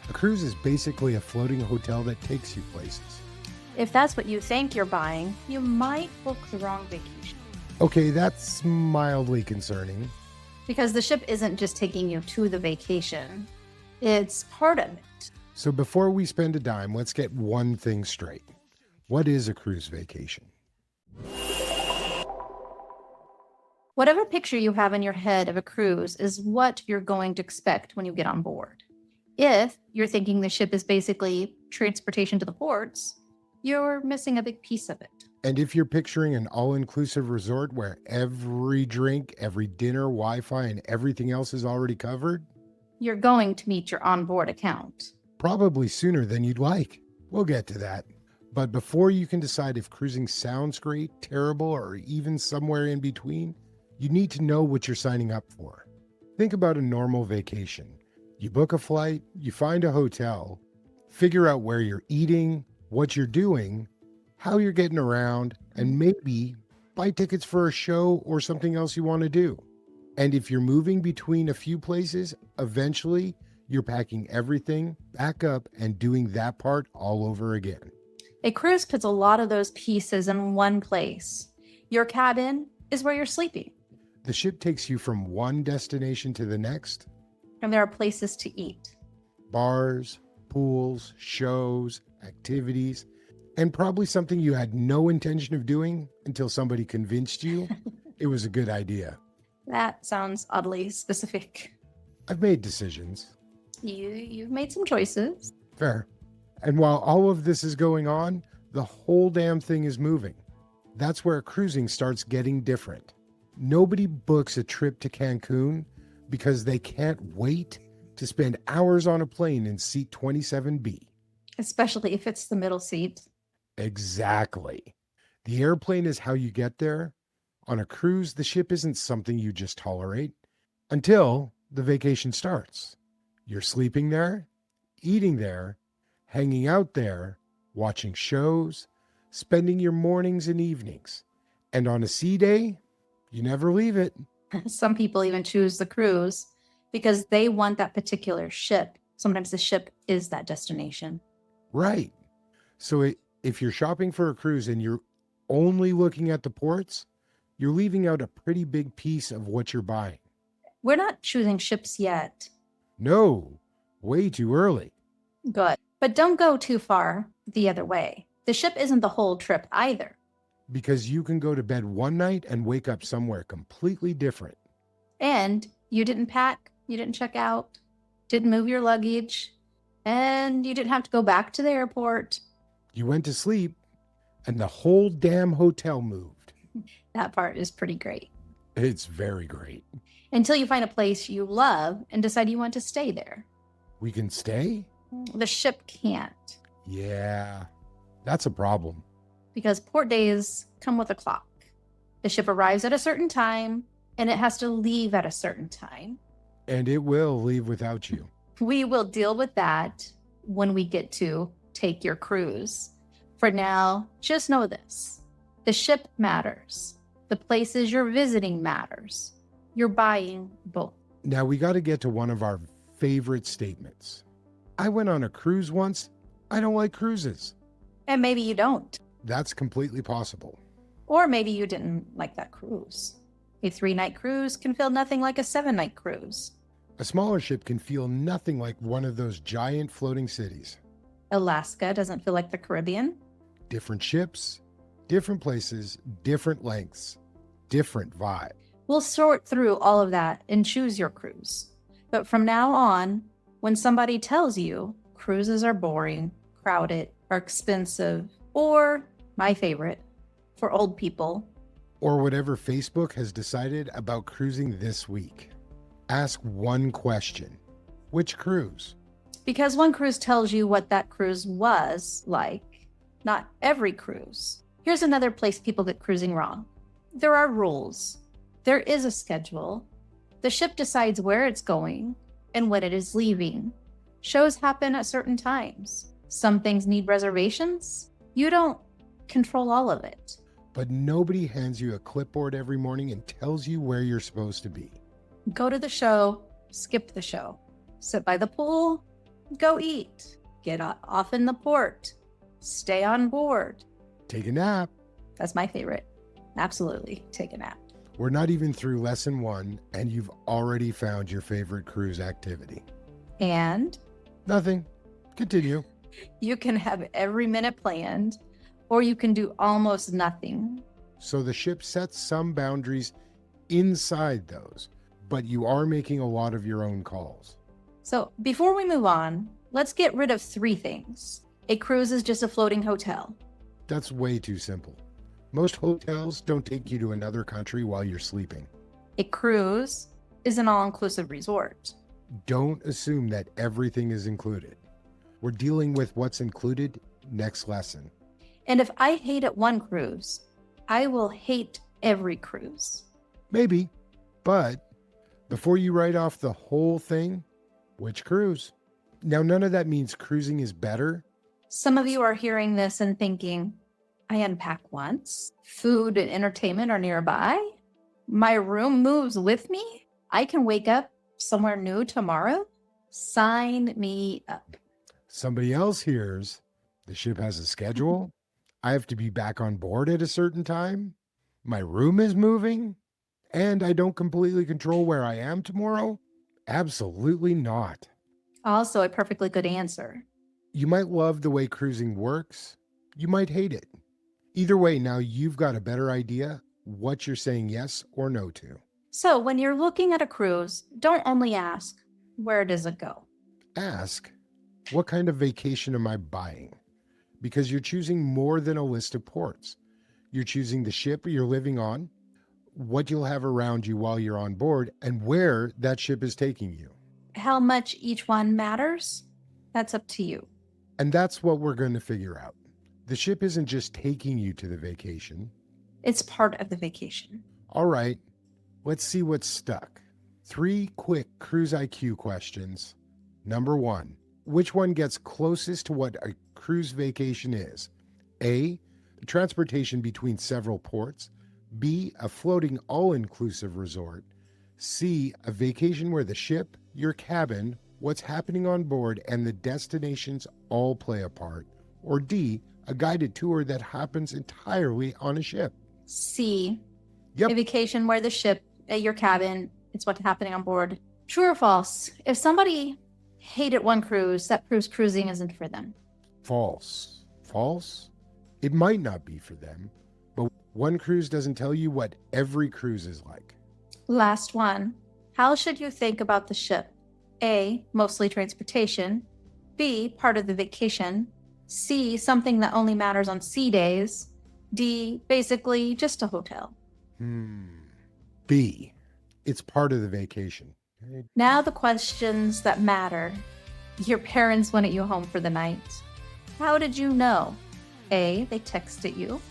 A cruise is basically a floating hotel that takes you places. If that's what you think you're buying, you might book the wrong vacation. Okay, that's mildly concerning. Because the ship isn't just taking you to the vacation, it's part of it. So before we spend a dime, let's get one thing straight. What is a cruise vacation? Whatever picture you have in your head of a cruise is what you're going to expect when you get on board. If you're thinking the ship is basically transportation to the ports, you're missing a big piece of it. And if you're picturing an all-inclusive resort where every drink, every dinner, Wi-Fi, and everything else is already covered, you're going to meet your onboard account. probably sooner than you'd like. We'll get to that. But before you can decide if cruising sounds great, terrible, or even somewhere in between, you need to know what you're signing up for. Think about a normal vacation. You book a flight, you find a hotel, figure out where you're eating, what you're doing, how you're getting around, and maybe buy tickets for a show or something else you want to do. And if you're moving between a few places, eventually you're packing everything back up and doing that part all over again. A cruise puts a lot of those pieces in one place. Your cabin is where you're sleeping. The ship takes you from one destination to the next. And there are places to eat. Bars, pools, shows, activities, and probably something you had no intention of doing until somebody convinced you it was a good idea. That sounds oddly specific. I've made decisions. You've made some choices. Fair. And while all of this is going on, the whole damn thing is moving. That's where cruising starts getting different. Nobody books a trip to Cancun because they can't wait to spend hours on a plane in seat 27B. Especially if it's the middle seat. Exactly. The airplane is how you get there. On a cruise, the ship isn't something you just tolerate until the vacation starts. You're sleeping there, eating there, hanging out there, watching shows, spending your mornings and evenings. And on a sea day, you never leave it. Some people even choose the cruise because they want that particular ship. Sometimes the ship is that destination. Right. So if you're shopping for a cruise and you're only looking at the ports, you're leaving out a pretty big piece of what you're buying. We're not choosing ships yet. No, way too early. Good. But don't go too far the other way. The ship isn't the whole trip either. Because you can go to bed one night and wake up somewhere completely different. And you didn't pack, you didn't check out, didn't move your luggage, and you didn't have to go back to the airport. You went to sleep and the whole damn hotel moved. That part is pretty great. It's very great. Until you find a place you love and decide you want to stay there. We can stay? The ship can't. Yeah, that's a problem. Because port days come with a clock. The ship arrives at a certain time, and it has to leave at a certain time. And it will leave without you. We will deal with that when we get to take your cruise. For now, just know this. The ship matters. The places you're visiting matters. You're buying both. Now we got to get to one of our favorite statements. I went on a cruise once. I don't like cruises. And maybe you don't. That's completely possible. Or maybe you didn't like that cruise. A 3-night cruise can feel nothing like a 7-night cruise. A smaller ship can feel nothing like one of those giant floating cities. Alaska doesn't feel like the Caribbean. Different ships, different places, different lengths, different vibe. We'll sort through all of that and choose your cruise. But from now on, when somebody tells you cruises are boring, crowded, or expensive, or, my favorite, for old people, or whatever Facebook has decided about cruising this week, ask one question. Which cruise? Because one cruise tells you what that cruise was like, not every cruise. Here's another place people get cruising wrong. There are rules. There is a schedule. The ship decides where it's going and when it is leaving. Shows happen at certain times. Some things need reservations. You don't control all of it. But nobody hands you a clipboard every morning and tells you where you're supposed to be. Go to the show, skip the show. Sit by the pool, Go eat. Get off in the port. Stay on board. Take a nap. That's my favorite. Absolutely. Take a nap. We're not even through lesson 1, and you've already found your favorite cruise activity. And Nothing. Continue. you can have every minute planned, or you can do almost nothing. So the ship sets some boundaries inside those, but you are making a lot of your own calls. So before we move on, let's get rid of 3 things. A cruise is just a floating hotel. That's way too simple. Most hotels don't take you to another country while you're sleeping. A cruise is an all-inclusive resort. Don't assume that everything is included. We're dealing with what's included next lesson. And if I hate at one cruise, I will hate every cruise. Maybe, but before you write off the whole thing, which cruise? Now, none of that means cruising is better. Some of you are hearing this and thinking, I unpack once. Food and entertainment are nearby. My room moves with me. I can wake up somewhere new tomorrow. Sign me up. Somebody else hears the ship has a schedule. I have to be back on board at a certain time. My room is moving, and I don't completely control where I am tomorrow. Absolutely not. Also, a perfectly good answer. You might love the way cruising works. You might hate it. Either way, now you've got a better idea what you're saying yes or no to. So when you're looking at a cruise, don't only ask, where does it go? Ask, what kind of vacation am I buying? Because you're choosing more than a list of ports. You're choosing the ship you're living on, what you'll have around you while you're on board, and where that ship is taking you. How much each one matters? That's up to you. And that's what we're going to figure out. The ship isn't just taking you to the vacation. It's part of the vacation. All right, let's see what's stuck. 3 quick cruise IQ questions. Number 1, which one gets closest to what a cruise vacation is? A, the transportation between several ports. B, a floating all-inclusive resort. C, a vacation where the ship, your cabin, what's happening on board, and the destinations all play a part. Or D, a guided tour that happens entirely on a ship. C, Yep. a vacation where the ship, your cabin, it's what's happening on board. True or false? If somebody hated one cruise, that proves cruising isn't for them. False. False? It might not be for them, but one cruise doesn't tell you what every cruise is like. Last one. How should you think about the ship? A, mostly transportation. B, part of the vacation. C, something that only matters on sea days. D, basically just a hotel. B, it's part of the vacation. Okay. Now the questions that matter. Your parents wanted you home for the night. How did you know? A, they texted you.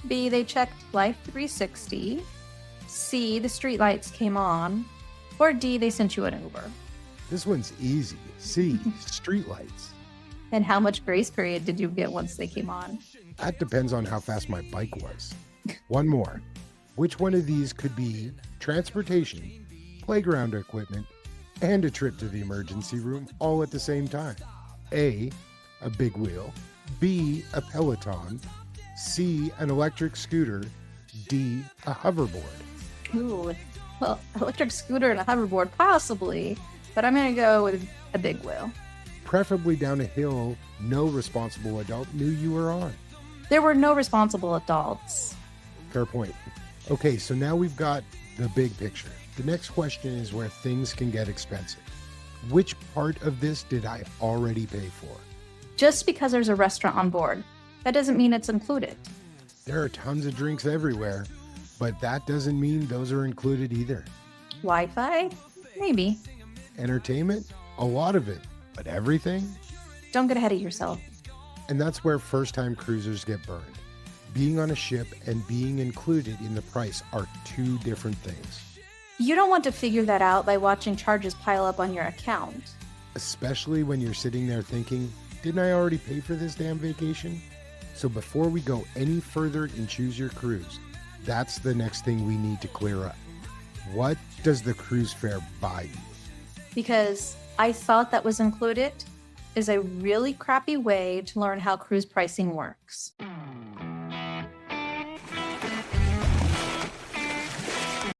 B, they checked Life 360. C, the streetlights came on. Or D, they sent you an Uber. This one's easy. C, streetlights. And how much grace period did you get once they came on? That depends on how fast my bike was. One more. Which one of these could be transportation, playground equipment, and a trip to the emergency room all at the same time? A, a big wheel. B, a Peloton. C, an electric scooter. D, a hoverboard. Ooh, well, electric scooter and a hoverboard, possibly. But I'm going to go with a big wheel. Preferably down a hill no responsible adult knew you were on. There were no responsible adults. Fair point. Okay, so now we've got the big picture. The next question is where things can get expensive. Which part of this did I already pay for? Just because there's a restaurant on board, that doesn't mean it's included. There are tons of drinks everywhere, but that doesn't mean those are included either. Wi-Fi? Maybe. Entertainment? A lot of it, but everything? Don't get ahead of yourself. And that's where first-time cruisers get burned. Being on a ship and being included in the price are 2 different things. You don't want to figure that out by watching charges pile up on your account. Especially when you're sitting there thinking, didn't I already pay for this damn vacation? So before we go any further and choose your cruise, that's the next thing we need to clear up. What does the cruise fare buy you? Because I thought that was included, is a really crappy way to learn how cruise pricing works.